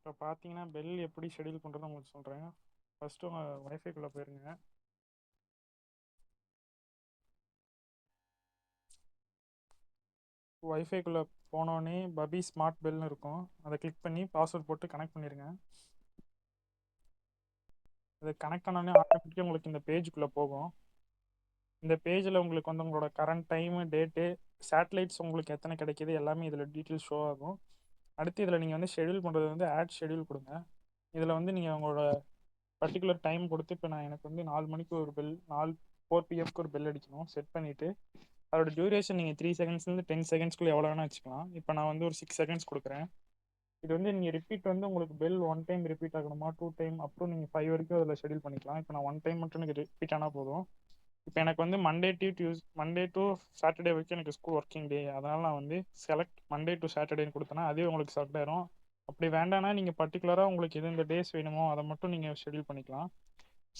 இப்போ பார்த்தீங்கன்னா பெல் எப்படி ஷெடியூல் பண்ணுறது உங்களுக்கு சொல்கிறேன். ஃபஸ்ட்டு உங்கள் ஒய்ஃபைக்குள்ளே போயிருங்க. ஒய்ஃபைக்குள்ளே போனோடனே பபி ஸ்மார்ட் பெல்னு இருக்கும். அதை கிளிக் பண்ணி பாஸ்வேர்ட் போட்டு கனெக்ட் பண்ணிடுங்க. அது கனெக்ட் ஆனோடனே ஆட்டோமேட்டிக்காக உங்களுக்கு இந்த பேஜுக்குள்ளே போகும். இந்த பேஜில் உங்களுக்கு வந்து உங்களோட கரண்ட் டைமு, டேட்டு, சேட்டலைட்ஸ் உங்களுக்கு எத்தனை கிடைக்கிது எல்லாமே இதில் டீட்டெயில்ஸ் ஷோ ஆகும். அடுத்து இதில் நீங்கள் வந்து ஷெடியூல் பண்ணுறது வந்து ஆட் ஷெடியூல் கொடுங்க. இதில் வந்து நீங்கள் உங்களோட பர்டிகுலர் டைம் கொடுத்து, இப்போ நான் எனக்கு வந்து 4 மணிக்கு ஒரு பெல், 4 PM ஒரு பெல் அடிக்கணும் செட் பண்ணிவிட்டு, அதோட டியூரேஷன் நீங்கள் 3 செகண்ட்ஸ்லேருந்து 10 செகண்ட்ஸ்க்குள்ளே எவ்வளோ வேணால் வச்சுக்கலாம். இப்போ நான் வந்து ஒரு 6 செகண்ட்ஸ் கொடுக்குறேன். இது வந்து நீங்கள் ரிப்பீட் வந்து உங்களுக்கு பெல் 1 டைம் ரிப்பீட் ஆகணுமா, 2 டைம், அப்புறம் நீங்கள் 5 வரைக்கும் அதில் ஷெடியூல் பண்ணிக்கலாம். இப்போ நான் 1 டைம் மட்டும் எனக்கு ரிப்பீட் ஆனால் போதும். இப்போ எனக்கு வந்து மண்டே டு சாட்டர்டே வரைக்கும் எனக்கு ஸ்கூல் ஒர்க்கிங் டே, அதனால் நான் வந்து செலக்ட் மண்டே டு சாட்டர்டேன்னு கொடுத்தேன்னா அதே உங்களுக்கு செலக்ட் ஆயிரும். அப்படி வேண்டாம்னா நீங்கள் பர்டிகுலராக உங்களுக்கு எது இந்த டேஸ் வேணுமோ அதை மட்டும் நீங்கள் ஷெடியூல் பண்ணிக்கலாம்.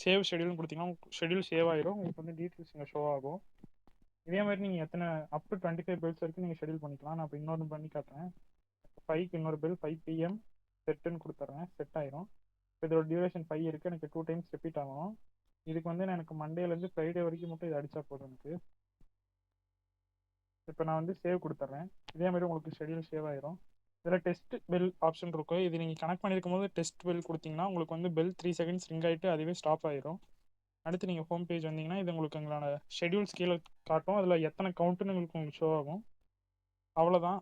சேவ் ஷெடியூல்னு கொடுத்தீங்கன்னா ஷெடியூல் சேவ் ஆயிரும். உங்களுக்கு வந்து டீட்டெயில்ஸ் இங்கே ஷோ ஆகும். இதே மாதிரி நீங்கள் எத்தனை அப் டு 25 பெல்ஸ் வரைக்கும் நீங்கள் ஷெடியூல் பண்ணிக்கலாம். நான் இப்போ இன்னொன்று பண்ணி காட்டுறேன். 5க்கு இன்னொரு பெல் 5 PM செட்டுன்னு கொடுத்துட்றேன். செட் ஆயிரும். இப்போ இதோட டியூரேஷன் 5 இருக்குது. எனக்கு 2 டைம்ஸ் ரிப்பீட் ஆகணும். இதுக்கு வந்து எனக்கு மண்டேலேருந்து ஃப்ரைடே வரைக்கும் மட்டும் இது அடித்தா போதும் எனக்கு. இப்போ நான் வந்து சேவ் கொடுத்துட்றேன். இதே மாதிரி உங்களுக்கு ஷெடியூல் சேவ் ஆயிரும். இதில் டெஸ்ட் பெல் ஆப்ஷன் இருக்கும். இது நீங்கள் கனெக்ட் பண்ணியிருக்கும் போது டெஸ்ட் பெல் கொடுத்தீங்கன்னா உங்களுக்கு வந்து பெல் 3 செகண்ட்ஸ் ரிங் ஆகிட்டு அதுவே ஸ்டாப் ஆயிரும். அடுத்து நீங்கள் ஹோம் பேஜ் வந்தீங்கன்னா இது உங்களுக்கு எங்களோட ஷெடியூல்ஸ் கீழே காட்டும். அதில் எத்தனை கவுண்ட்டுன்னு உங்களுக்கு ஷோ ஆகும். அவ்வளோதான்.